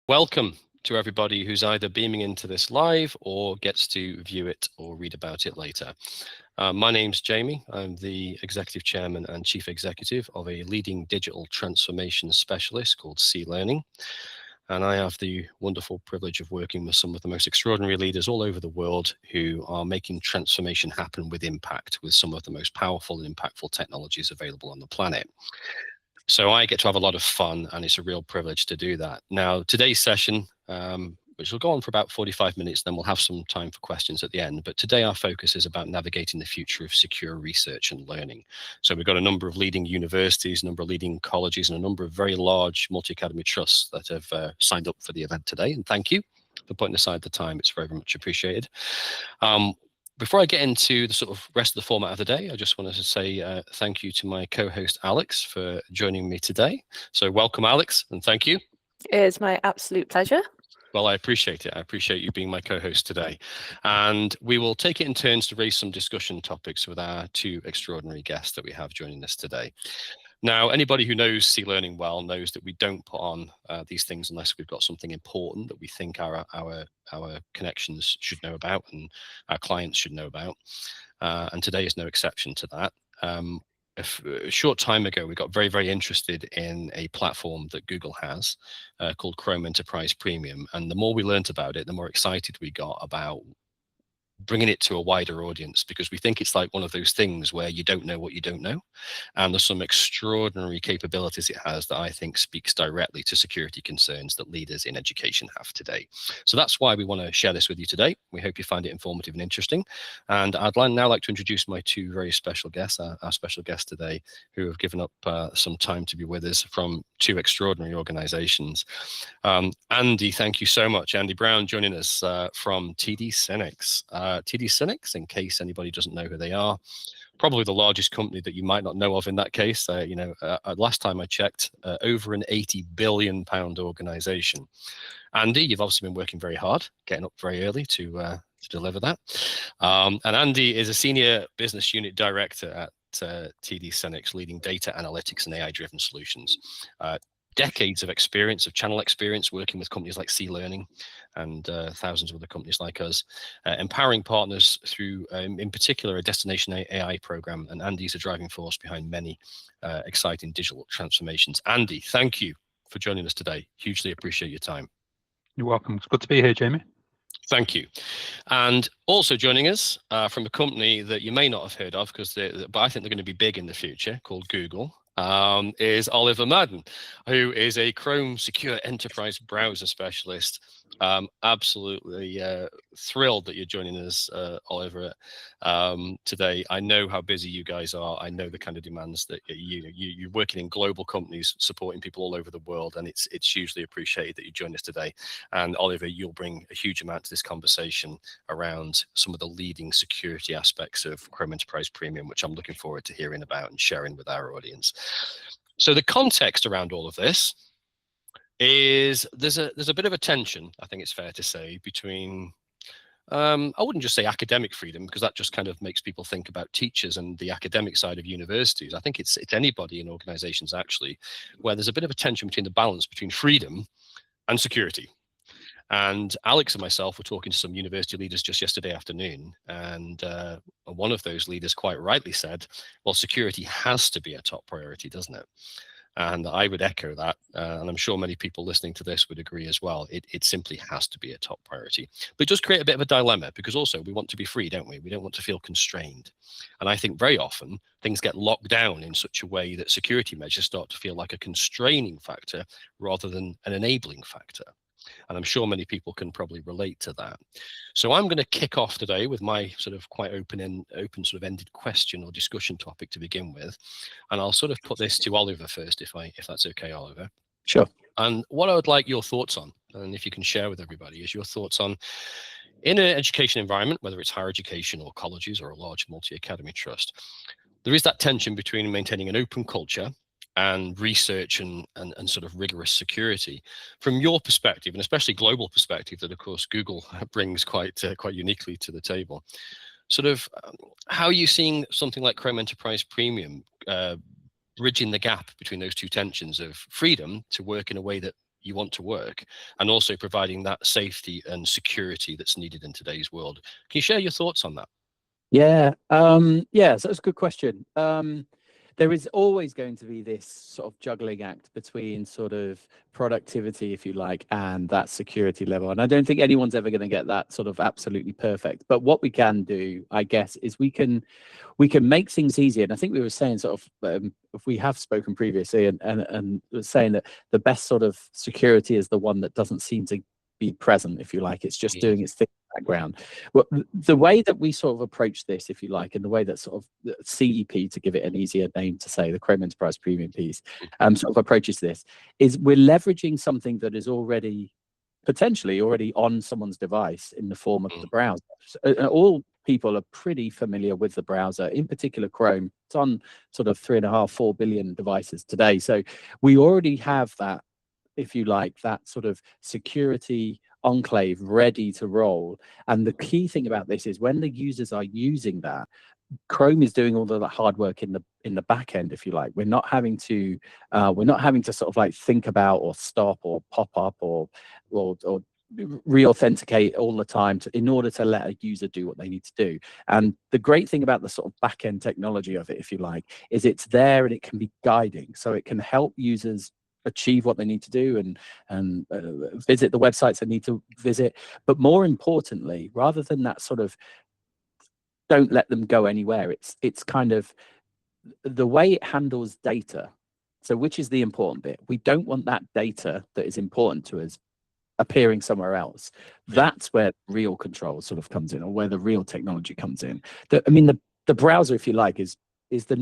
Welcome to everybody who's either beaming into this live or gets to view it or read about it later. My name's Jamie. I'm the Executive Chairman and Chief Executive of a leading digital transformation specialist called C-Learning. And I have the wonderful privilege of working with some of the most extraordinary leaders all over the world who are making transformation happen with impact, with some of the most powerful and impactful technologies available on the planet. So I get to have a lot of fun, and it's a real privilege to do that. Now, today's session, which will go on for about 45 minutes, then we'll have some time for questions at the end. But today our focus is about navigating the future of secure research and learning. So we've got a number of leading universities, a number of leading colleges, and a number of very large multi-academy trusts that have signed up for the event today. And thank you for putting aside the time. It's very, very much appreciated. Before I get into the sort of rest of the format of the day, I just wanted to say thank you to my co-host Alex for joining me today. So welcome, Alex, and thank you. It is my absolute pleasure. Well, I appreciate it. I appreciate you being my co-host today. And we will take it in turns to raise some discussion topics with our two extraordinary guests that we have joining us today. Now, anybody who knows C-Learning well knows that we don't put on these things unless we've got something important that we think our connections should know about and our clients should know about. And today is no exception to that. A short time ago, we got very, very interested in a platform that Google has called Chrome Enterprise Premium. And the more we learned about it, the more excited we got about bringing it to a wider audience, because we think it's like one of those things where you don't know what you don't know. And there's some extraordinary capabilities it has that I think speaks directly to security concerns that leaders in education have today. So that's why we want to share this with you today. We hope you find it informative and interesting. And I'd now like to introduce my two very special guests, our special guests today, who have given up some time to be with us from two extraordinary organizations. Andy, thank you so much. Andy Brown joining us from TD SYNNEX. TD SYNNEX, in case anybody doesn't know who they are, probably the largest company that you might not know of in that case. Last time I checked, over an £80 billion organization. Andy, you've obviously been working very hard, getting up very early to deliver that. And Andy is a senior business unit director at TD SYNNEX, leading data analytics and AI-driven solutions. Decades of experience, of channel experience, working with companies like C-Learning and thousands of other companies like us, empowering partners through, in particular, a destination AI program. And Andy's a driving force behind many exciting digital transformations. Andy, thank you for joining us today. Hugely appreciate your time. You're welcome. It's good to be here, Jamie. Thank you. And also joining us from a company that you may not have heard of, but I think they're going to be big in the future, called Google, is Oliver Madden, who is a Chrome secure enterprise browser specialist. Absolutely thrilled that you're joining us, Oliver, today. I know how busy you guys are. I know the kind of demands that you're working in global companies, supporting people all over the world, and it's hugely appreciated that you join us today. And Oliver, you'll bring a huge amount to this conversation around some of the leading security aspects of Chrome Enterprise Premium, which I'm looking forward to hearing about and sharing with our audience. So the context around all of this is there's a bit of a tension, I think it's fair to say, between I wouldn't just say academic freedom, because that just kind of makes people think about teachers and the academic side of universities. I think it's anybody in organizations actually, where there's a bit of a tension between the balance between freedom and security. And Alex and myself were talking to some university leaders just yesterday afternoon, and one of those leaders quite rightly said, well, security has to be a top priority, doesn't it? And I would echo that, and I'm sure many people listening to this would agree as well. It simply has to be a top priority. But it does create a bit of a dilemma, because also we want to be free, don't we? We don't want to feel constrained. And I think very often things get locked down in such a way that security measures start to feel like a constraining factor rather than an enabling factor. And I'm sure many people can probably relate to that. So I'm going to kick off today with my sort of quite open sort of ended question or discussion topic to begin with. And I'll sort of put this to Oliver first, if that's okay, Oliver. Sure. And what I would like your thoughts on, and if you can share with everybody, is your thoughts on, in an education environment, whether it's higher education or colleges or a large multi-academy trust, there is that tension between maintaining an open culture and research and sort of rigorous security. From your perspective, and especially global perspective, that of course Google brings quite uniquely to the table, sort of how are you seeing something like Chrome Enterprise Premium bridging the gap between those two tensions of freedom to work in a way that you want to work, and also providing that safety and security that's needed in today's world. Can you share your thoughts on that? Yeah, so that's a good question. There is always going to be this sort of juggling act between sort of productivity, if you like, and that security level. And I don't think anyone's ever going to get that sort of absolutely perfect. But what we can do, I guess, is we can make things easier. And I think we were saying sort of, if we have spoken previously and was saying that the best sort of security is the one that doesn't seem to be present, if you like. It's just doing its thing in the background. Well, the way that we sort of approach this, if you like, and the way that sort of CEP, to give it an easier name to say, the Chrome Enterprise Premium piece, sort of approaches this, is we're leveraging something that is potentially already on someone's device in the form of the browser. All people are pretty familiar with the browser, in particular Chrome. It's on sort of 3.5, 4 billion devices today. So we already have that, if you like, that sort of security enclave ready to roll. And the key thing about this is when the users are using that, Chrome is doing all the hard work in the back end, if you like. We're not having to sort of like think about or stop or pop up or re-authenticate all the time in order to let a user do what they need to do. And the great thing about the sort of back end technology of it, if you like, is it's there and it can be guiding, so it can help users achieve what they need to do and visit the websites they need to visit. But more importantly, rather than that sort of don't let them go anywhere, it's kind of the way it handles data. So which is the important bit? We don't want that data that is important to us appearing somewhere else. That's where real control sort of comes in, or where the real technology comes in. The browser, if you like, is the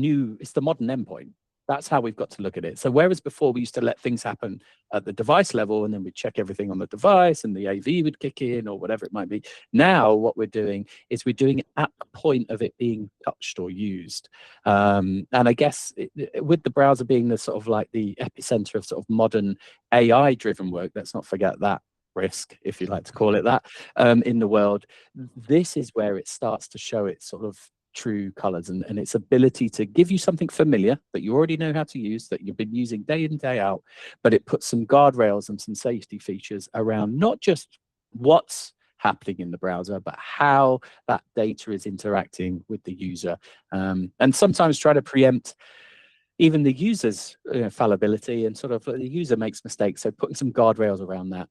modern endpoint. That's how we've got to look at it. So whereas before we used to let things happen at the device level and then we'd check everything on the device and the AV would kick in or whatever it might be, now what we're doing is we're doing it at the point of it being touched or used. And I guess with the browser being the sort of like the epicenter of sort of modern AI-driven work, let's not forget that risk, if you like to call it that, in the world, this is where it starts to show its sort of true colors and its ability to give you something familiar that you already know how to use, that you've been using day in, day out, but it puts some guardrails and some safety features around not just what's happening in the browser, but how that data is interacting with the user, and sometimes try to preempt even the user's fallibility, and sort of the user makes mistakes, so putting some guardrails around that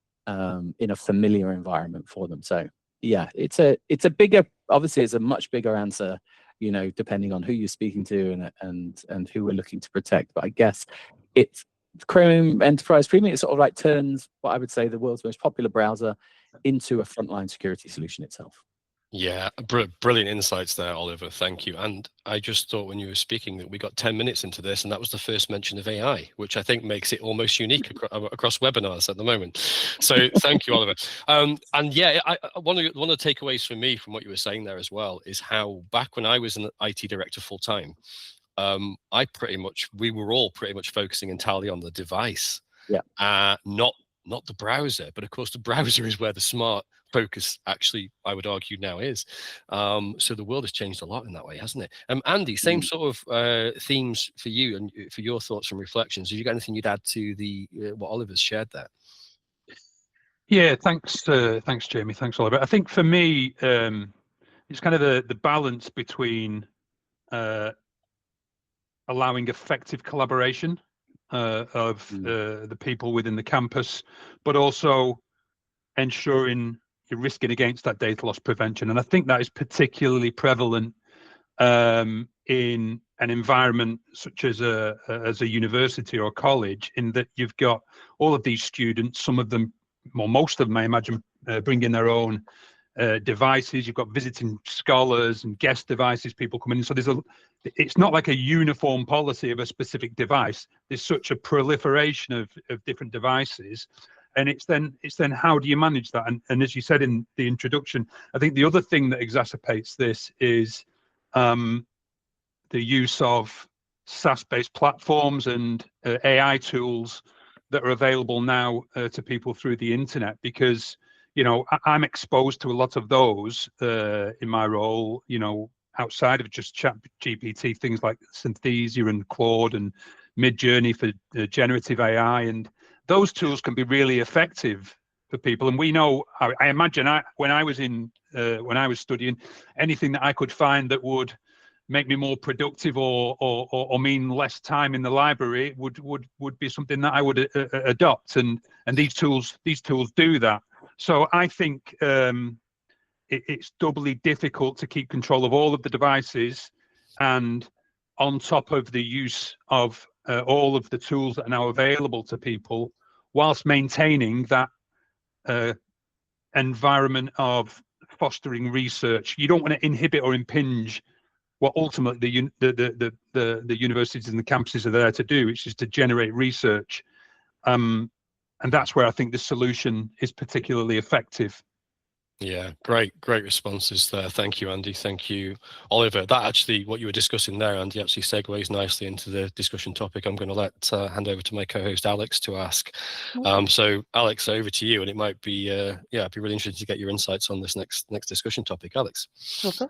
in a familiar environment for them. So yeah, it's a bigger, obviously it's a much bigger answer, depending on who you're speaking to and who we're looking to protect. But I guess it's Chrome Enterprise Premium. It sort of like turns what I would say the world's most popular browser into a frontline security solution itself. Yeah, brilliant insights there, Oliver. Thank you. And I just thought when you were speaking that we got 10 minutes into this, and that was the first mention of AI, which I think makes it almost unique across webinars at the moment. So thank you, Oliver. And yeah, one of the takeaways for me from what you were saying there as well is how back when I was an IT director full time, we were all pretty much focusing entirely on the device, not the browser. But of course, the browser is where the smart focus actually, I would argue, now is. So the world has changed a lot in that way, hasn't it? Andy, same sort of themes for you and for your thoughts and reflections. Have you got anything you'd add to what Oliver's shared there? Yeah, thanks, Jamie. Thanks, Oliver. I think for me, it's kind of the balance between allowing effective collaboration of the people within the campus, but also ensuring you're risking against that data loss prevention. And I think that is particularly prevalent in an environment such as a university or a college, in that you've got all of these students, some of them, well, most of them, I imagine, bring in their own devices. You've got visiting scholars and guest devices, people coming in. So it's not like a uniform policy of a specific device. There's such a proliferation of different devices. And it's then how do you manage that? And as you said in the introduction, I think the other thing that exacerbates this is the use of SaaS-based platforms and AI tools that are available now to people through the internet, because I'm exposed to a lot of those in my role, outside of just ChatGPT, things like Synthesia and Claude and Midjourney for generative AI, and those tools can be really effective for people. And we know, I imagine, when I was studying, anything that I could find that would make me more productive or mean less time in the library would be something that I would adopt. And these tools do that. So I think it's doubly difficult to keep control of all of the devices, and on top of the use of all of the tools that are now available to people, whilst maintaining that environment of fostering research. You don't want to inhibit or impinge what ultimately the universities and the campuses are there to do, which is to generate research. And that's where I think the solution is particularly effective. Yeah, great responses there. Thank you, Andy. Thank you, Oliver. That actually, what you were discussing there, Andy, actually segues nicely into the discussion topic I'm going to hand over to my co-host Alex to ask. So, Alex, over to you, and it might be, it'd be really interesting to get your insights on this next discussion topic, Alex. Okay.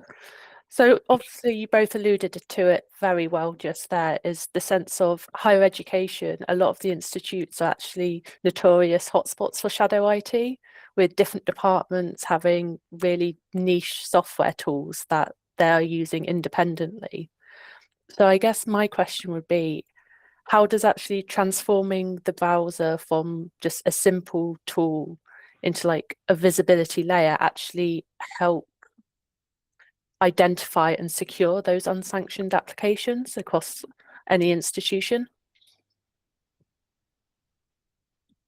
So obviously you both alluded to it very well just there, is the sense of higher education. A lot of the institutes are actually notorious hotspots for shadow IT, with different departments having really niche software tools that they're using independently. So I guess my question would be, how does actually transforming the browser from just a simple tool into like a visibility layer actually help identify and secure those unsanctioned applications across any institution?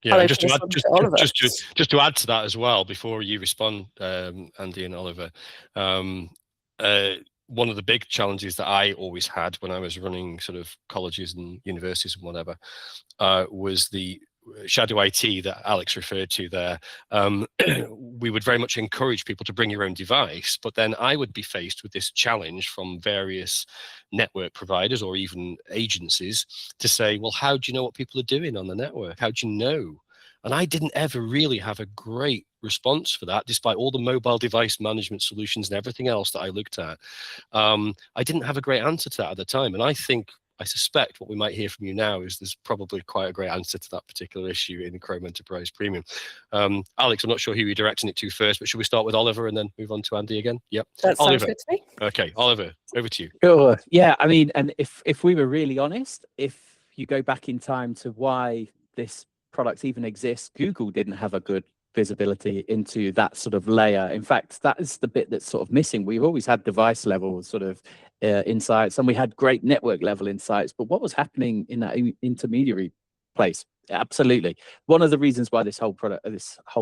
Yeah, and just to add to that as well, before you respond, Andy and Oliver, one of the big challenges that I always had when I was running sort of colleges and universities and whatever was the shadow IT that Alex referred to there. We would very much encourage people to bring your own device, but then I would be faced with this challenge from various network providers or even agencies to say, well, how do you know what people are doing on the network? How do you know? And I didn't ever really have a great response for that, despite all the mobile device management solutions and everything else that I looked at. I didn't have a great answer to that at the time. And I suspect what we might hear from you now is there's probably quite a great answer to that particular issue in Chrome Enterprise Premium. Alex, I'm not sure who you're directing it to first, but should we start with Oliver and then move on to Andy again? Yep. That sounds Oliver. good to me. Okay, Oliver, over to you. Sure. Yeah, I mean, and if we were really honest, if you go back in time to why this product even exists, Google didn't have a good visibility into that sort of layer. In fact, that is the bit that's sort of missing. We've always had device level sort of insights, and we had great network level insights, but what was happening in that intermediary place? Absolutely. One of the reasons why this whole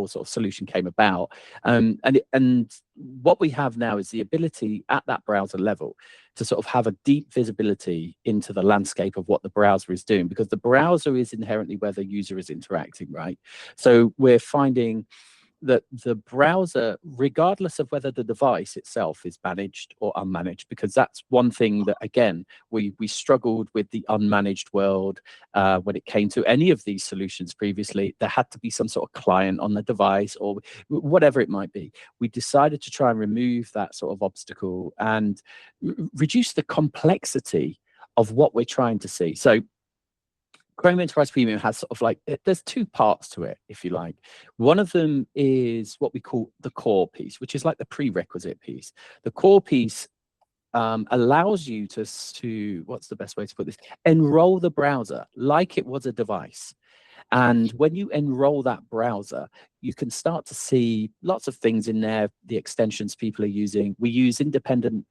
sort of solution came about, and what we have now is the ability at that browser level to sort of have a deep visibility into the landscape of what the browser is doing, because the browser is inherently where the user is interacting, right? So we're finding that the browser, regardless of whether the device itself is managed or unmanaged, because that's one thing that, again, we struggled with the unmanaged world when it came to any of these solutions previously. There had to be some sort of client on the device or whatever it might be. We decided to try and remove that sort of obstacle and reduce the complexity of what we're trying to see. So Chrome Enterprise Premium has sort of like, there's two parts to it, if you like. One of them is what we call the core piece, which is like the prerequisite piece. The core piece allows you to, what's the best way to put this? Enroll the browser like it was a device. And when you enroll that browser, you can start to see lots of things in there, the extensions people are using. We use independent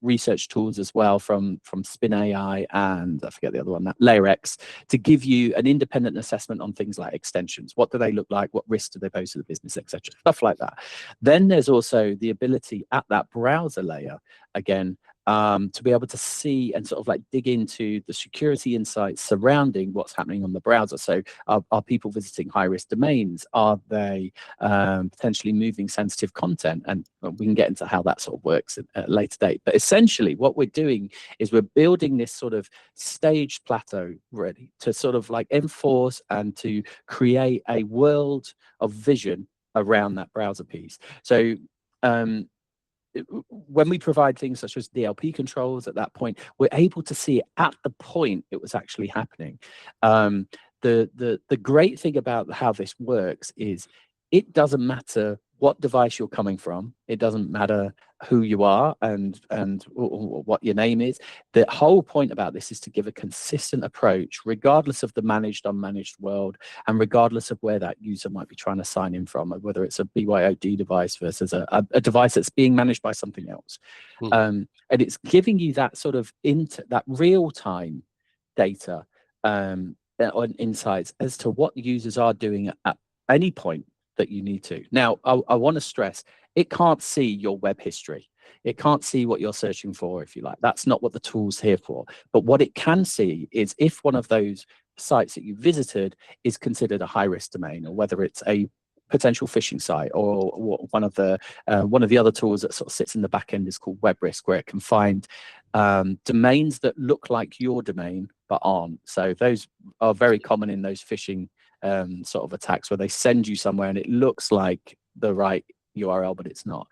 research tools as well from Spin AI and I forget the other one, that LayerX, to give you an independent assessment on things like extensions. What do they look like? What risks do they pose to the business, etc. Stuff like that. Then there's also the ability at that browser layer, again, to be able to see and sort of like dig into the security insights surrounding what's happening on the browser. So are people visiting high-risk domains? Are they potentially moving sensitive content? And we can get into how that sort of works at a later date. But essentially what we're doing is we're building this sort of staged plateau ready to sort of like enforce and to create a world of vision around that browser piece. So when we provide things such as DLP controls at that point, we're able to see it at the point it was actually happening. the great thing about how this works is it doesn't matter what device you're coming from. It doesn't matter who you are and what your name is. The whole point about this is to give a consistent approach, regardless of the managed, unmanaged world, and regardless of where that user might be trying to sign in from, whether it's a BYOD device versus a device that's being managed by something else. And it's giving you that sort of that real-time data on insights as to what users are doing at any point that you need to. Now, I want to stress, it can't see your web history. It can't see what you're searching for, if you like. That's not what the tool's here for. But what it can see is if one of those sites that you visited is considered a high-risk domain, or whether it's a potential phishing site, or one of the other tools that sort of sits in the back end is called web risk, where it can find domains that look like your domain but aren't. So those are very common in those phishing sort of attacks, where they send you somewhere and it looks like the right URL, but it's not.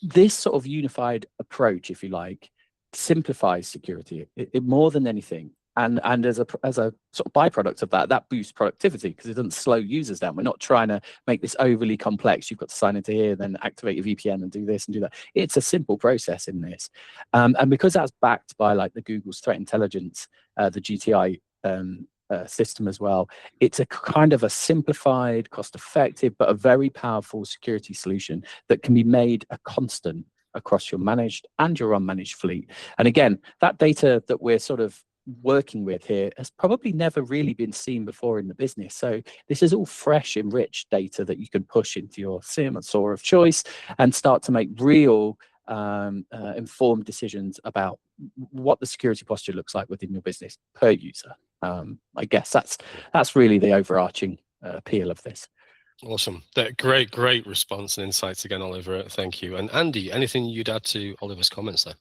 This sort of unified approach, if you like, simplifies security it more than anything. And as a sort of byproduct of that boosts productivity, because it doesn't slow users down. We're not trying to make this overly complex. You've got to sign into here, then activate your VPN and do this and do that. It's a simple process in this. And because that's backed by like the Google's threat intelligence, the GTI system as well, it's a kind of a simplified, cost-effective, but a very powerful security solution that can be made a constant across your managed and your unmanaged fleet. And again, that data that we're sort of working with here has probably never really been seen before in the business. So this is all fresh, enriched data that you can push into your SIEM or SOAR of choice and start to make real informed decisions about what the security posture looks like within your business per user. I guess that's really the overarching appeal of this. Awesome. Great response and insights again, Oliver. Thank you. And Andy, anything you'd add to Oliver's comments there?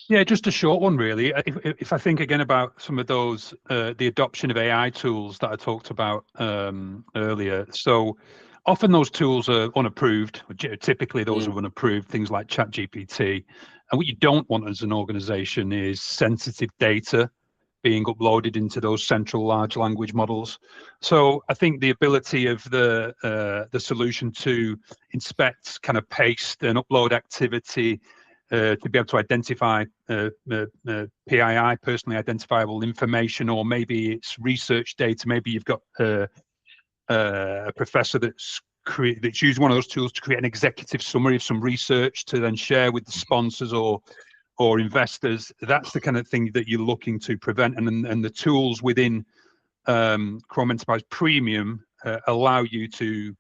Yeah, just a short one, really. If I think again about some of those, the adoption of AI tools that I talked about earlier. So often those tools are unapproved. Typically those are unapproved, things like ChatGPT. And what you don't want as an organization is sensitive data being uploaded into those central large language models. So I think the ability of the solution to inspect kind of paste and upload activity, to be able to identify PII, personally identifiable information, or maybe it's research data. Maybe you've got a professor that's used one of those tools to create an executive summary of some research to then share with the sponsors or investors. That's the kind of thing that you're looking to prevent, and the tools within Chrome Enterprise Premium allow you to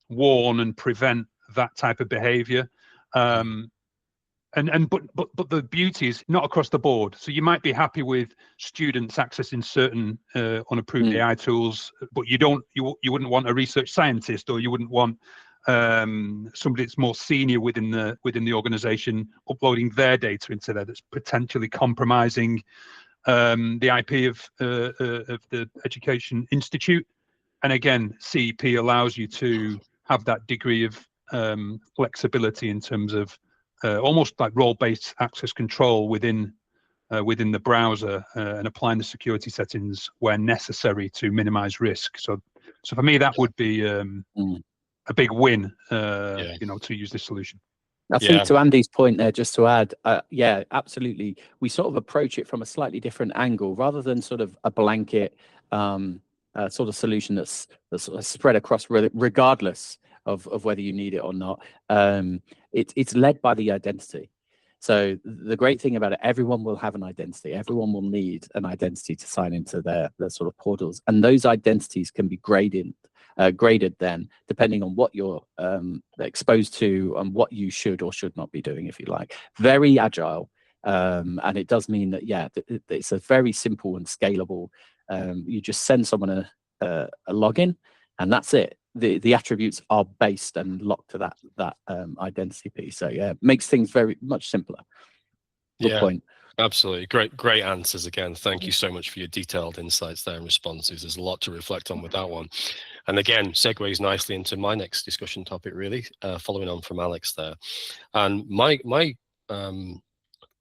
warn and prevent that type of behavior. But the beauty is not across the board. So you might be happy with students accessing certain unapproved AI tools, but you wouldn't want a research scientist, or you wouldn't want somebody that's more senior within the organization uploading their data into there that's potentially compromising the IP of the Education Institute. And again, CEP allows you to have that degree of flexibility in terms of almost like role-based access control within the browser, and applying the security settings where necessary to minimize risk. So for me, that would be a big win, to use this solution. I think to Andy's point there, just to add, yeah, absolutely. We sort of approach it from a slightly different angle, rather than sort of a blanket sort of solution that's sort of spread across regardless of whether you need it or not. It's led by the identity. So the great thing about it, everyone will have an identity. Everyone will need an identity to sign into their sort of portals, and those identities can be graded then, depending on what you're exposed to and what you should or should not be doing, if you like. Very agile, and it does mean that, yeah, it's a very simple and scalable. You just send someone a login, and that's it. The attributes are based and locked to that identity piece. So yeah, it makes things very much simpler. Good point. Absolutely. Great answers again. Thank you so much for your detailed insights there and responses. There's a lot to reflect on with that one. And again, segues nicely into my next discussion topic, really, following on from Alex there. And my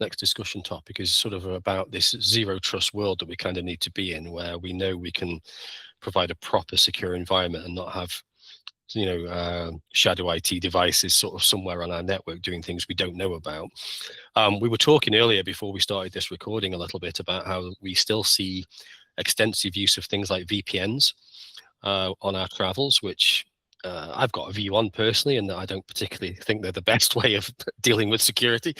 next discussion topic is sort of about this zero trust world that we kind of need to be in, where we know we can provide a proper secure environment and not have, you know, shadow IT devices sort of somewhere on our network doing things we don't know about. We were talking earlier before we started this recording a little bit about how we still see extensive use of things like VPNs on our travels, which I've got a view on personally, and I don't particularly think they're the best way of dealing with security.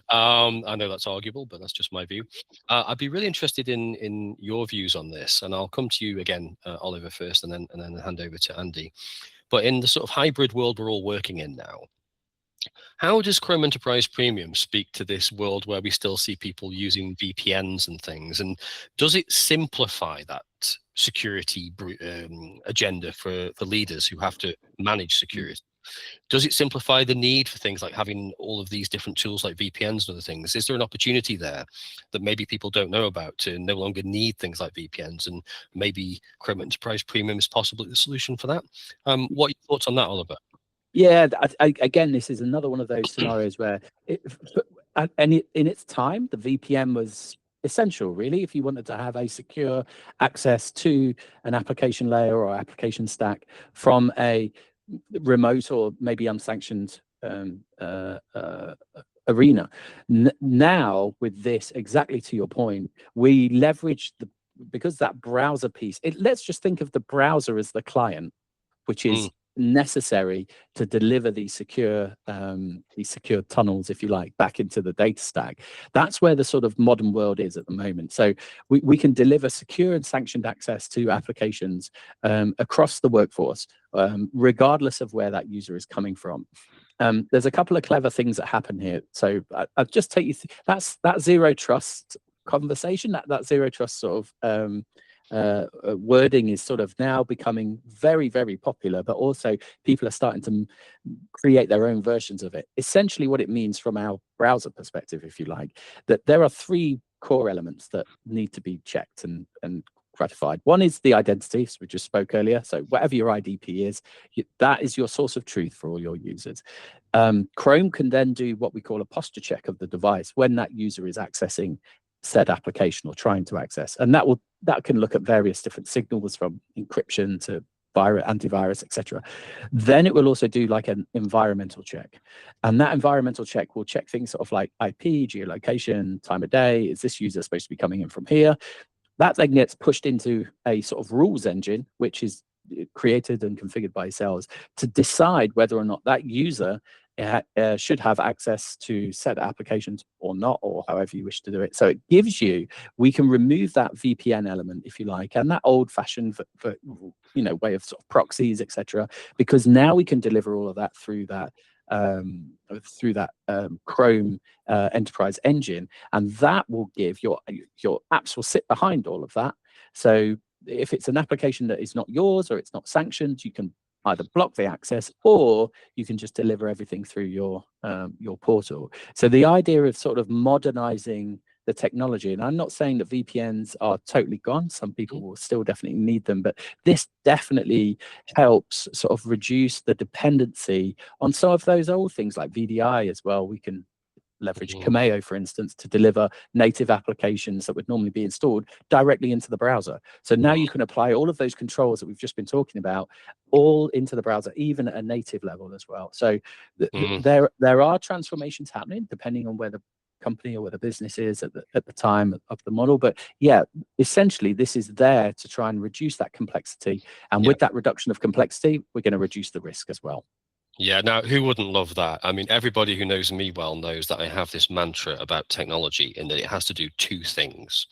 I know that's arguable, but that's just my view. I'd be really interested in your views on this, and I'll come to you again, Oliver, first, and then hand over to Andy. But in the sort of hybrid world we're all working in now, how does Chrome Enterprise Premium speak to this world where we still see people using VPNs and things? And does it simplify that security agenda for leaders who have to manage security? Does it simplify the need for things like having all of these different tools like VPNs and other things? Is there an opportunity there that maybe people don't know about to no longer need things like VPNs, and maybe Chrome Enterprise Premium is possibly the solution for that? What are your thoughts on that, Oliver? Yeah, again, this is another one of those scenarios where, in its time, the VPN was essential, really, if you wanted to have a secure access to an application layer or application stack from a remote or maybe unsanctioned arena. Now, with this, exactly to your point, we leverage because that browser piece. Let's just think of the browser as the client, which is necessary to deliver these secure tunnels, if you like, back into the data stack. That's where the sort of modern world is at the moment. So we can deliver secure and sanctioned access to applications across the workforce, regardless of where that user is coming from. There's a couple of clever things that happen here. So I'll just take you through that zero trust conversation, that zero trust sort of wording is sort of now becoming very, very popular, but also people are starting to create their own versions of it. Essentially what it means from our browser perspective, if you like, that there are three core elements that need to be checked and gratified. One is the identity, as we just spoke earlier. So whatever your IDP is, that is your source of truth for all your users. Chrome can then do what we call a posture check of the device when that user is accessing said application or trying to access, and that can look at various different signals from encryption to antivirus, etc. Then it will also do like an environmental check, and that environmental check will check things sort of like IP, geolocation, time of day. Is this user supposed to be coming in from here? That then gets pushed into a sort of rules engine, which is created and configured by yourselves to decide whether or not that user should have access to set applications or not, or however you wish to do it. So it gives you, we can remove that VPN element, if you like, and that old-fashioned way of sort of proxies, etc., because now we can deliver all of that through that Chrome Enterprise engine, and that will give your apps will sit behind all of that. So if it's an application that is not yours or it's not sanctioned, you can either block the access or you can just deliver everything through your portal. So the idea of sort of modernizing the technology, and I'm not saying that VPNs are totally gone, some people will still definitely need them, but this definitely helps sort of reduce the dependency on some of those old things like VDI as well. We can leverage Cameo, for instance, to deliver native applications that would normally be installed directly into the browser. So now you can apply all of those controls that we've just been talking about all into the browser, even at a native level as well. So there are transformations happening depending on where the company or where the business is at the time of the model. But yeah, essentially this is there to try and reduce that complexity. And with that reduction of complexity, we're going to reduce the risk as well. Yeah, now who wouldn't love that? I mean, everybody who knows me well knows that I have this mantra about technology in that it has to do two things.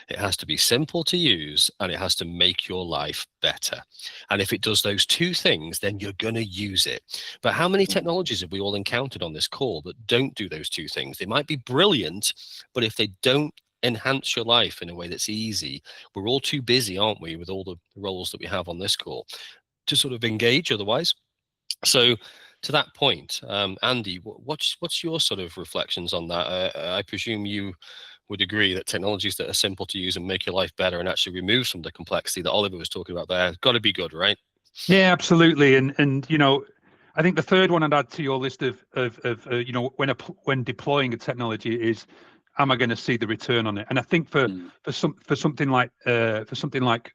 It has to be simple to use and it has to make your life better. And if it does those two things, then you're going to use it. But how many technologies have we all encountered on this call that don't do those two things? They might be brilliant, but if they don't enhance your life in a way that's easy, we're all too busy, aren't we, with all the roles that we have on this call to sort of engage otherwise. So to that point, Andy, what's your sort of reflections on that? I presume you would agree that technologies that are simple to use and make your life better and actually remove some of the complexity that Oliver was talking about there got to be good, right? Yeah, absolutely. And I think the third one I'd add to your list of you know, when deploying a technology is, am I going to see the return on it? And I think for something like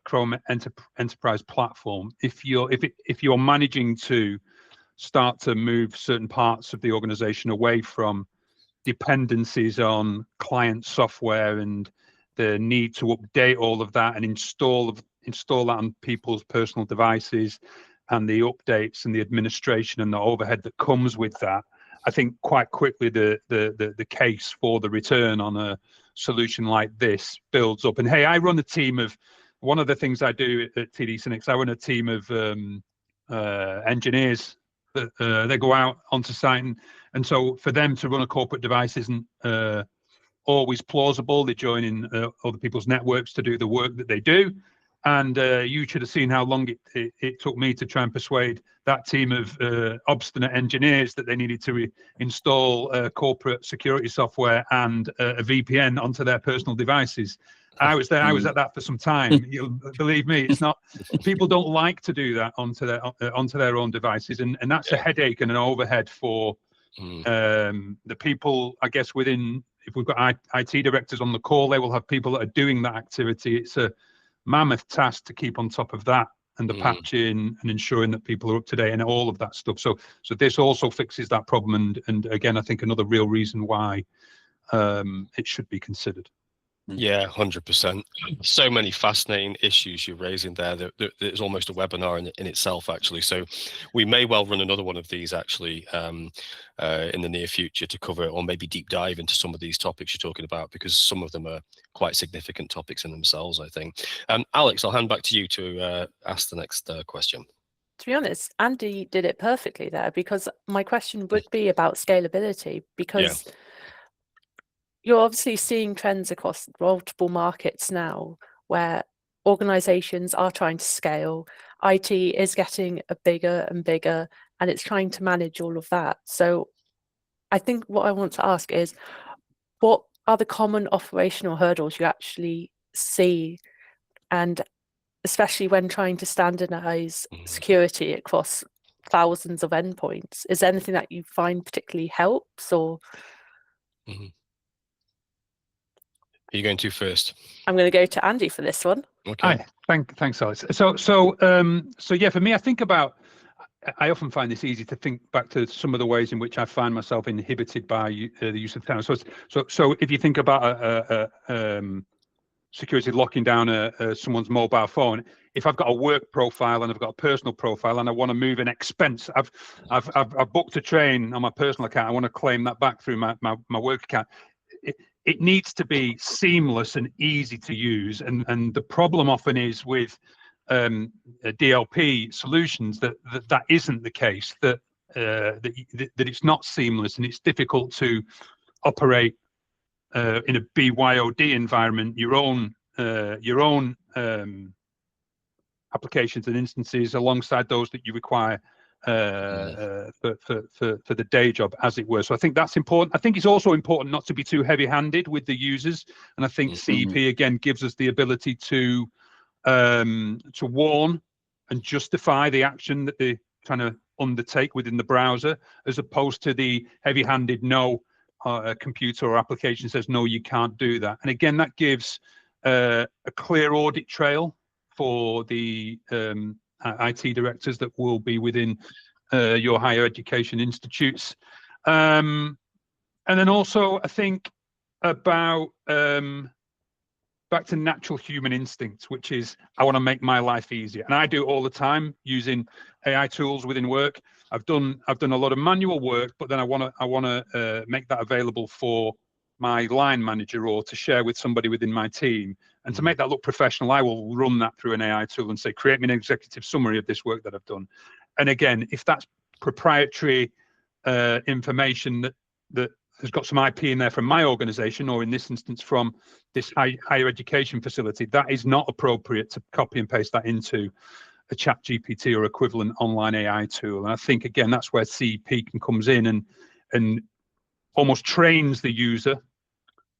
Chrome Enterprise Platform, if you're managing to start to move certain parts of the organization away from dependencies on client software and the need to update all of that and install that on people's personal devices, and the updates and the administration and the overhead that comes with that, I think quite quickly the case for the return on a solution like this builds up. And hey, I run a team of, one of the things I do at TD SYNNEX, I run a team of engineers that they go out onto site, and so for them to run a corporate device isn't always plausible. They join in other people's networks to do the work that they do. And you should have seen how long it took me to try and persuade that team of obstinate engineers that they needed to install corporate security software and a VPN onto their personal devices. I was there. I was at that for some time. You'll believe me, it's not. People don't like to do that onto their own devices, and that's a headache and an overhead for the people, I guess, within. If we've got IT directors on the call, they will have people that are doing that activity. It's a mammoth task to keep on top of that and the patching and ensuring that people are up to date and all of that stuff. So this also fixes that problem, and again, I think another real reason why it should be considered. Yeah, 100%. So many fascinating issues you're raising there that it's almost a webinar in itself, actually. So we may well run another one of these actually in the near future to cover, or maybe deep dive into some of these topics you're talking about, because some of them are quite significant topics in themselves, I think. Alex, I'll hand back to you to ask the next question. To be honest, Andy did it perfectly there, because my question would be about scalability, because you're obviously seeing trends across multiple markets now where organizations are trying to scale. IT is getting bigger and bigger, and it's trying to manage all of that. So I think what I want to ask is, what are the common operational hurdles you actually see, and especially when trying to standardize security across thousands of endpoints? Is there anything that you find particularly helps, or? Are you going to first? I'm going to go to Andy for this one. Okay. Hi, thanks, Alex. So yeah, for me, I often find this easy to think back to some of the ways in which I find myself inhibited by the use of technology. So if you think about security locking down someone's mobile phone, if I've got a work profile and I've got a personal profile and I want to move an expense, I've booked a train on my personal account, I want to claim that back through my work account. It needs to be seamless and easy to use, and the problem often is with DLP solutions that isn't the case, that it's not seamless and it's difficult to operate in a BYOD environment, your own applications and instances alongside those that you require for the day job, as it were. So I think that's important. I think it's also important not to be too heavy-handed with the users, and I think CEP again gives us the ability to warn and justify the action that they're trying to undertake within the browser, as opposed to the heavy-handed no. A computer or application says no, you can't do that. And again, that gives a clear audit trail for the IT directors that will be within your higher education institutes. And then also, I think about back to natural human instincts, which is I want to make my life easier, and I do it all the time using AI tools within work. I've done a lot of manual work, but then I want to make that available for my line manager or to share with somebody within my team. And to make that look professional, I will run that through an AI tool and say, create me an executive summary of this work that I've done. And again, if that's proprietary information that has got some IP in there from my organization, or in this instance from this higher education facility, that is not appropriate to copy and paste that into a ChatGPT or equivalent online AI tool. And I think, again, that's where CEP comes in and almost trains the user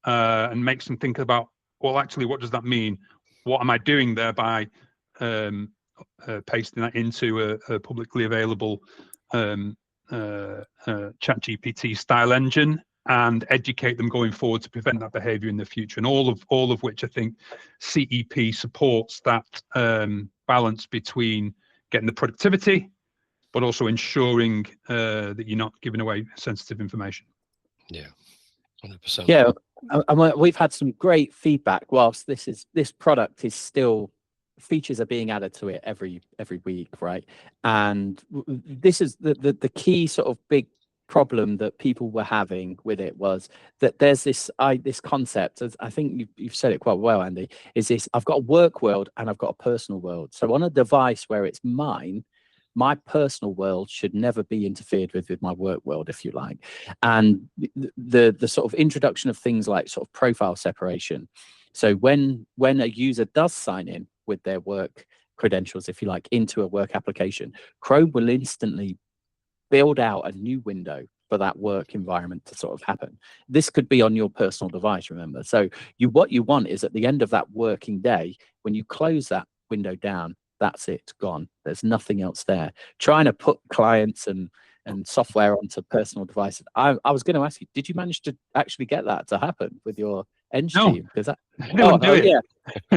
and makes them think about, well, actually, what does that mean? What am I doing there by pasting that into a publicly available ChatGPT style engine and educate them going forward to prevent that behavior in the future. And all of which I think CEP supports that balance between getting the productivity, but also ensuring that you're not giving away sensitive information. Yeah, 100%. Yeah, and we've had some great feedback. Whilst this product is still, features are being added to it every week, right? And this is the key sort of big problem that people were having with it, was that there's this concept, as I think you've said it quite well, Andy, is this: I've got a work world and I've got a personal world. So on a device where it's mine, my personal world should never be interfered with my work world, if you like. And the sort of introduction of things like sort of profile separation. So when a user does sign in with their work credentials, if you like, into a work application, Chrome will instantly build out a new window for that work environment to sort of happen. This could be on your personal device, remember. So what you want is, at the end of that working day, when you close that window down, that's it, gone. There's nothing else there. Trying to put clients and software onto personal devices. I was going to ask you, did you manage to actually get that to happen with your Eng team? Because that, do it. Yeah.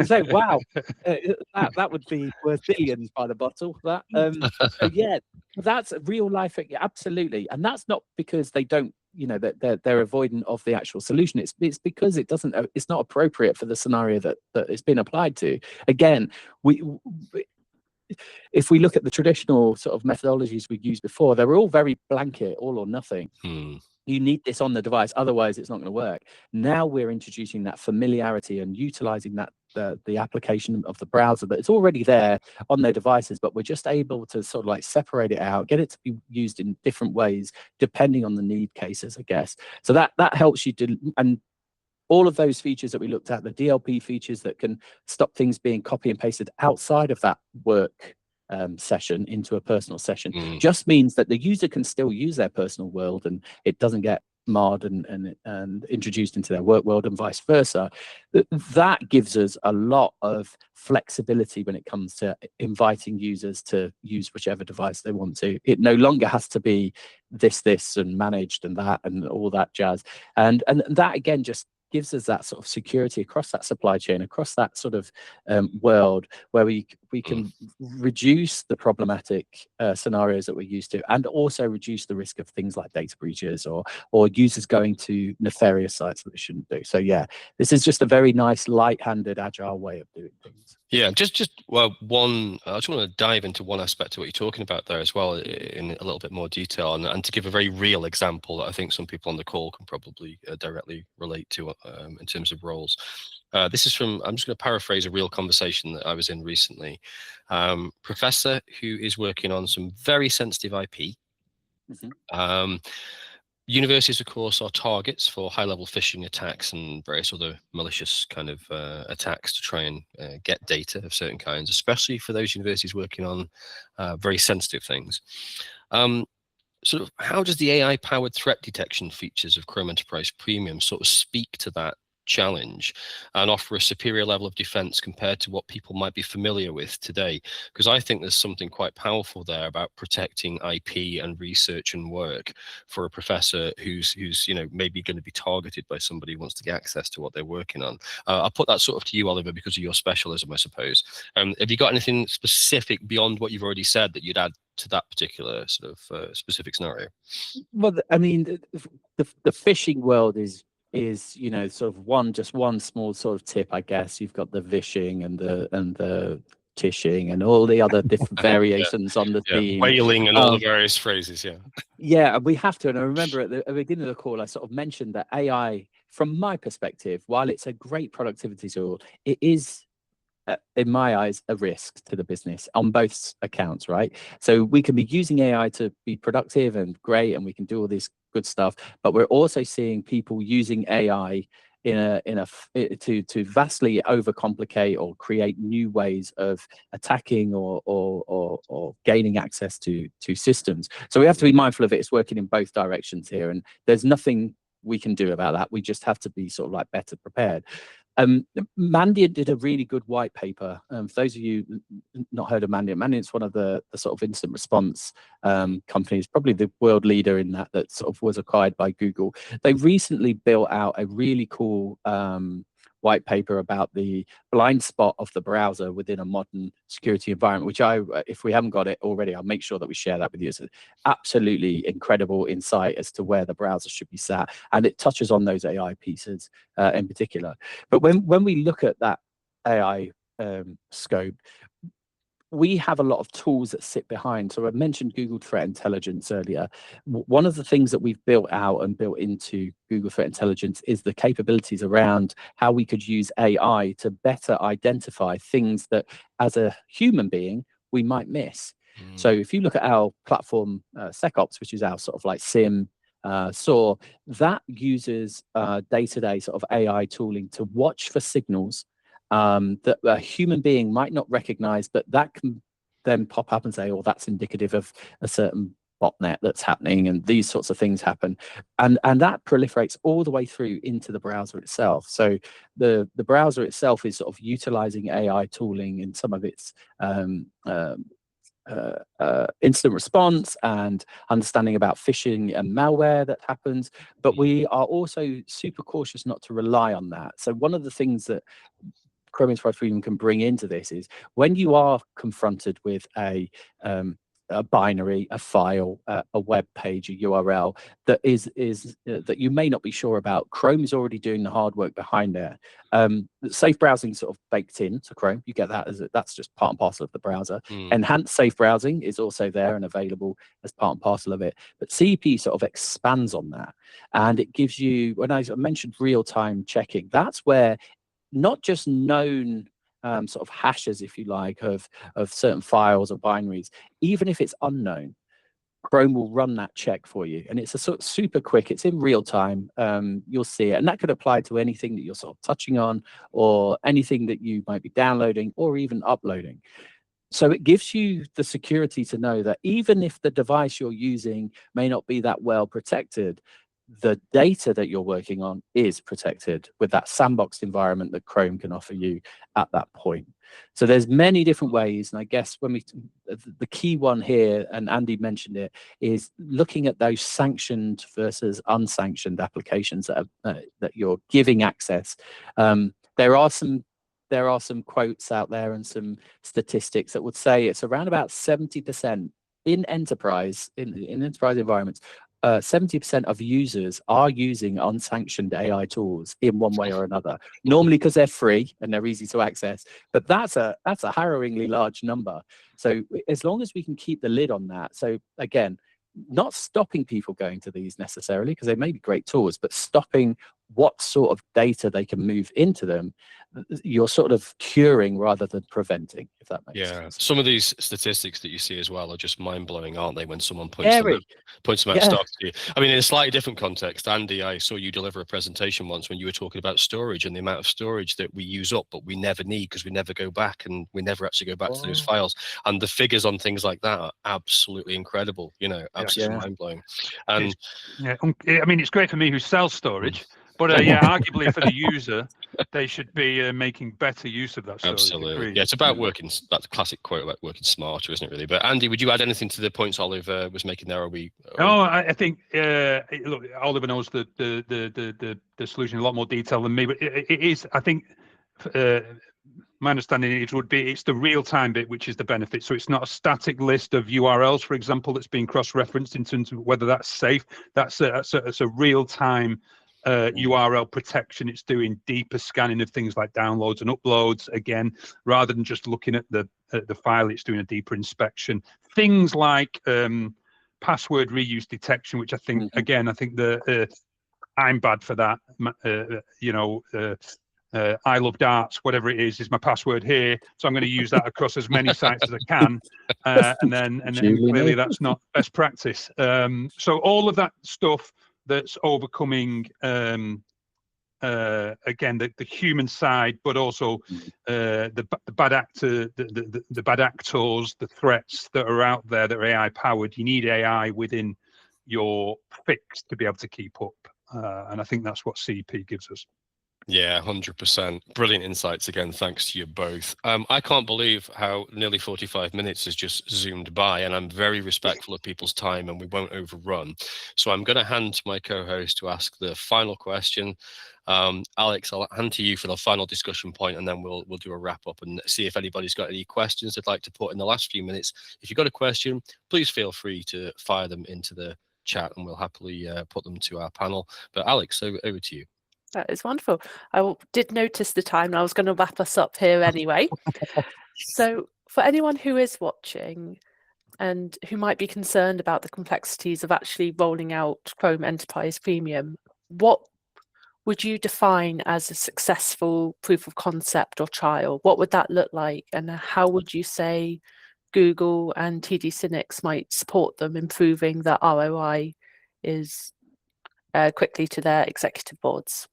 So wow, that would be worth billions by the bottle. That so yeah, that's a real life. Absolutely, and that's not because they don't, that they're avoidant of the actual solution. It's because it's not appropriate for the scenario that it's been applied to. Again, if we look at the traditional sort of methodologies we've used before, they were all very blanket, all or nothing. You need this on the device, otherwise it's not going to work. Now we're introducing that familiarity and utilizing that the application of the browser that it's already there on their devices, but we're just able to sort of like separate it out, get it to be used in different ways depending on the need cases, I guess. So that helps you to, and all of those features that we looked at, the DLP features that can stop things being copy and pasted outside of that work session into a personal session, just means that the user can still use their personal world and it doesn't get marred and introduced into their work world and vice versa. That gives us a lot of flexibility when it comes to inviting users to use whichever device they want to. It no longer has to be this and managed and that and all that jazz. And that again just gives us that sort of security across that supply chain, across that sort of world where we can reduce the problematic scenarios that we're used to, and also reduce the risk of things like data breaches or users going to nefarious sites that they shouldn't do. So yeah, this is just a very nice, light-handed, agile way of doing things. Yeah, just well, I just want to dive into one aspect of what you're talking about there as well in a little bit more detail, and to give a very real example that I think some people on the call can probably directly relate to in terms of roles. This is from, I'm just going to paraphrase a real conversation that I was in recently. Professor who is working on some very sensitive IP. Universities, of course, are targets for high-level phishing attacks and various other malicious kind of attacks to try and get data of certain kinds, especially for those universities working on very sensitive things. Sort of, how does the AI-powered threat detection features of Chrome Enterprise Premium sort of speak to that challenge and offer a superior level of defense compared to what people might be familiar with today? Because I think there's something quite powerful there about protecting IP and research and work for a professor who's maybe going to be targeted by somebody who wants to get access to what they're working on. I'll put that sort of to you, Oliver, because of your specialism, I suppose. Have you got anything specific beyond what you've already said that you'd add to that particular sort of specific scenario? Well, I mean, the phishing world is sort of one small sort of tip, I guess. You've got the vishing and the tishing and all the other different variations on the theme. Whaling and all the various phrases, yeah, we have to. And I remember at the beginning of the call I sort of mentioned that AI, from my perspective, while it's a great productivity tool, it is in my eyes a risk to the business on both accounts, right? So we can be using AI to be productive and great, and we can do all this good stuff, but we're also seeing people using AI to vastly overcomplicate or create new ways of attacking or gaining access to systems. So we have to be mindful of it. It's working in both directions here, and there's nothing we can do about that. We just have to be sort of like better prepared. Mandiant did a really good white paper. For those of you not heard of Mandiant, Mandiant's one of the sort of instant response companies, probably the world leader in that sort of was acquired by Google. They recently built out a really cool white paper about the blind spot of the browser within a modern security environment, which if we haven't got it already, I'll make sure that we share that with you. It's an absolutely incredible insight as to where the browser should be sat, and it touches on those AI pieces in particular. But when we look at that AI scope, we have a lot of tools that sit behind. So I mentioned Google Threat Intelligence earlier. One of the things that we've built out and built into Google Threat Intelligence is the capabilities around how we could use AI to better identify things that, as a human being, we might miss. So if you look at our platform, SecOps, which is our sort of like SIM, SOAR, that uses day-to-day sort of AI tooling to watch for signals that a human being might not recognize, but that can then pop up and say, oh, that's indicative of a certain botnet that's happening, and these sorts of things happen. And that proliferates all the way through into the browser itself. So the browser itself is sort of utilizing AI tooling in some of its instant response and understanding about phishing and malware that happens. But we are also super cautious not to rely on that. So one of the things that Chrome Enterprise Freedom can bring into this is when you are confronted with a binary, a file, a web page, a URL that is that you may not be sure about, Chrome is already doing the hard work behind there. Safe browsing sort of baked in to Chrome. You get that that's just part and parcel of the browser. Enhanced safe browsing is also there and available as part and parcel of it. But CEP sort of expands on that, and it gives you, when I mentioned real-time checking, that's where not just known sort of hashes, if you like, of certain files or binaries, even if it's unknown, Chrome will run that check for you. And it's a sort of super quick, it's in real time, you'll see it. And that could apply to anything that you're sort of touching on, or anything that you might be downloading or even uploading. So it gives you the security to know that even if the device you're using may not be that well protected, the data that you're working on is protected with that sandboxed environment that Chrome can offer you at that point. So there's many different ways, and I guess when the key one here, and Andy mentioned it, is looking at those sanctioned versus unsanctioned applications that you're giving access. There are some quotes out there and some statistics that would say it's around about 70% in enterprise environments. 70% of users are using unsanctioned AI tools in one way or another, normally because they're free and they're easy to access, but that's a harrowingly large number. So as long as we can keep the lid on that, so again, not stopping people going to these necessarily, because they may be great tools, but stopping what sort of data they can move into them, you're sort of curing rather than preventing, if that makes sense. Some of these statistics that you see as well are just mind-blowing, aren't they, when someone points them out stark to you. I mean, in a slightly different context, Andy, I saw you deliver a presentation once when you were talking about storage and the amount of storage that we use up but we never need because we never go back, and we never actually go back to those files. And the figures on things like that are absolutely incredible, absolutely mind-blowing. And I mean, it's great for me who sells storage. But arguably for the user, they should be making better use of that storage. Absolutely. Yeah, it's about working, that classic quote about working smarter, isn't it, really? But Andy, would you add anything to the points Oliver was making there? I think, look, Oliver knows the solution in a lot more detail than me, but it is, I think, my understanding it's the real-time bit which is the benefit. So it's not a static list of URLs, for example, that's being cross-referenced in terms of whether that's safe. That's a real-time URL protection. It's doing deeper scanning of things like downloads and uploads. Again, rather than just looking at the file, it's doing a deeper inspection. Things like password reuse detection, which I think, again, I think I'm bad for that. I love darts, whatever it is my password here. So I'm going to use that across as many sites as I can. And then clearly that's not best practice. So all of that stuff that's overcoming again the human side, but also the bad actor, the bad actors, the threats that are out there that are AI powered. You need AI within your fix to be able to keep up, and I think that's what CEP gives us. Yeah, 100%. Brilliant insights again. Thanks to you both. I can't believe how nearly 45 minutes has just zoomed by, and I'm very respectful of people's time and we won't overrun. So I'm going to hand to my co-host to ask the final question. Alex, I'll hand to you for the final discussion point, and then we'll do a wrap up and see if anybody's got any questions they'd like to put in the last few minutes. If you've got a question, please feel free to fire them into the chat and we'll happily put them to our panel. But Alex, over to you. That is wonderful. Did notice the time, and I was going to wrap us up here anyway. So for anyone who is watching and who might be concerned about the complexities of actually rolling out Chrome Enterprise Premium, what would you define as a successful proof of concept or trial? What would that look like? And how would you say Google and TD SYNNEX might support them, improving the ROI is quickly to their executive boards?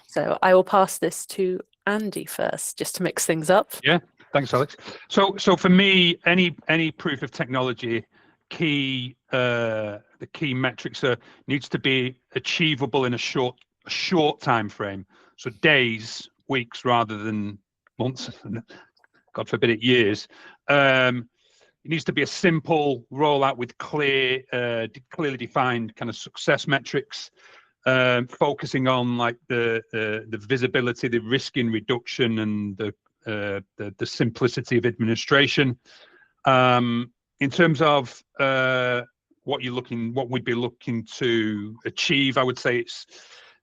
So I will pass this to Andy first, just to mix things up. Yeah, thanks, Alex. So for me, any proof of technology, the key metrics needs to be achievable in a short time frame. So days, weeks, rather than months, and God forbid it, years. It needs to be a simple rollout with clearly defined kind of success metrics. Focusing on like the visibility, the risk in reduction, and the simplicity of administration. In terms of what we'd be looking to achieve, I would say it's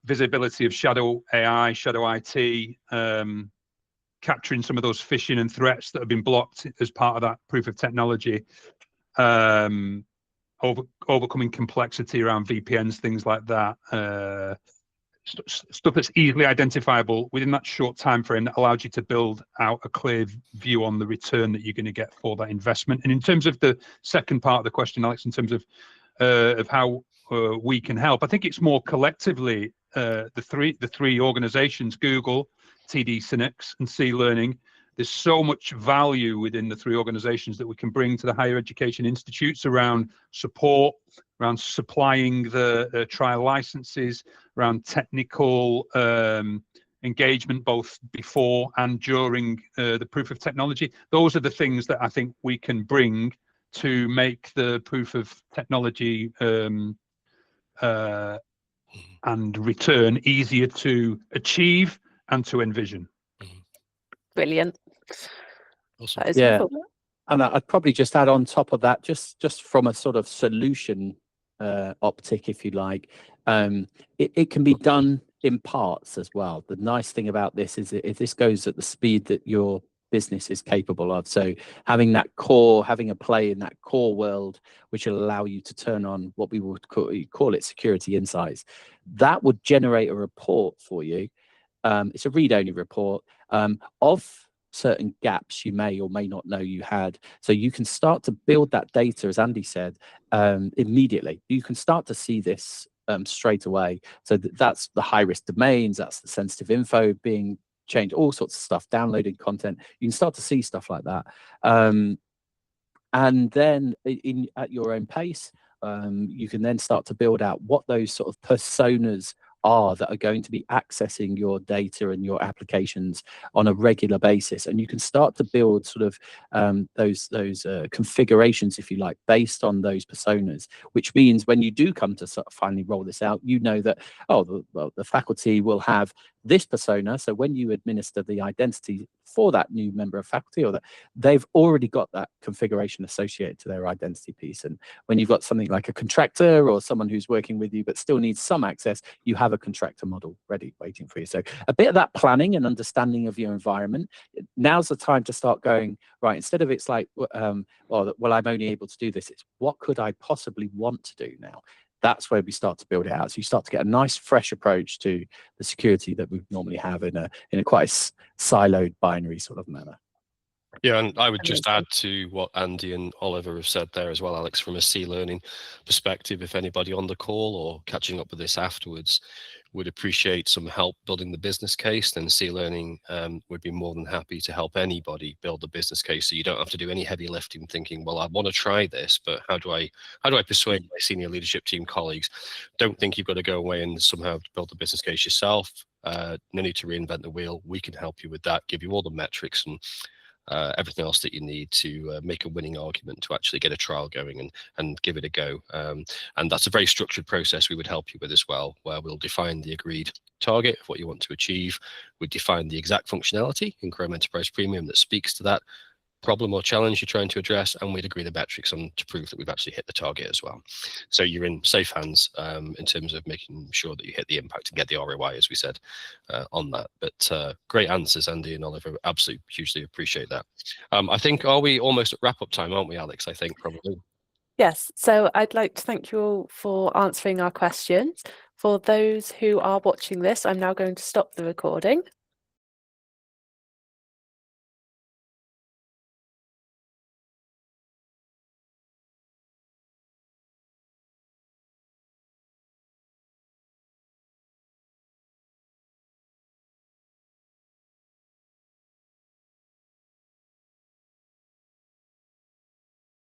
visibility of shadow AI, shadow IT, capturing some of those phishing and threats that have been blocked as part of that proof of technology. Overcoming complexity around VPNs, things like that. Stuff that's easily identifiable within that short time frame that allows you to build out a clear view on the return that you're going to get for that investment. And in terms of the second part of the question, Alex, in terms of how we can help, I think it's more collectively the three organizations, Google, TD SYNNEX, and C-Learning. There's so much value within the three organizations that we can bring to the higher education institutes around support, around supplying the trial licenses, around technical engagement, both before and during the proof of technology. Those are the things that I think we can bring to make the proof of technology and return easier to achieve and to envision. Brilliant. Awesome. Yeah, and I'd probably just add on top of that, just from a sort of solution optic, if you like, it can be done in parts as well. The nice thing about this is that if this goes at the speed that your business is capable of, so having a play in that core world, which will allow you to turn on what we would call it security insights, that would generate a report for you. It's a read-only report of certain gaps you may or may not know you had. So you can start to build that data, as Andy said, immediately. You can start to see this straight away. So that's the high-risk domains, that's the sensitive info being changed, all sorts of stuff, downloading content. You can start to see stuff like that. And then at your own pace, you can then start to build out what those sort of personas are that are going to be accessing your data and your applications on a regular basis, and you can start to build sort of those configurations, if you like, based on those personas, which means when you do come to sort of finally roll this out, you know that, oh, the faculty will have this persona, so when you administer the identity for that new member of faculty, or that they've already got that configuration associated to their identity piece. And when you've got something like a contractor or someone who's working with you but still needs some access, you have a contractor model ready waiting for you. So a bit of that planning and understanding of your environment. Now's the time to start going, right, instead of it's like, well, I'm only able to do this, it's what could I possibly want to do now? That's where we start to build it out. So you start to get a nice fresh approach to the security that we normally have in a quite siloed binary sort of manner. Yeah, and I would just add to what Andy and Oliver have said there as well, Alex, from a C-Learning perspective, if anybody on the call or catching up with this afterwards would appreciate some help building the business case, then C-Learning would be more than happy to help anybody build the business case. So you don't have to do any heavy lifting thinking, well, I want to try this, but how do I persuade my senior leadership team colleagues? Don't think you've got to go away and somehow build the business case yourself. No need to reinvent the wheel. We can help you with that, give you all the metrics and everything else that you need to make a winning argument to actually get a trial going and give it a go. And that's a very structured process we would help you with as well, where we'll define the agreed target of what you want to achieve. We define the exact functionality in Chrome Enterprise Premium that speaks to that problem or challenge you're trying to address, and we'd agree the metrics on to prove that we've actually hit the target as well. So you're in safe hands in terms of making sure that you hit the impact and get the ROI, as we said, on that. But great answers, Andy and Oliver. Absolutely, hugely appreciate that. I think, are we almost at wrap-up time, aren't we, Alex? I think probably. Yes, so I'd like to thank you all for answering our questions. For those who are watching this, I'm now going to stop the recording.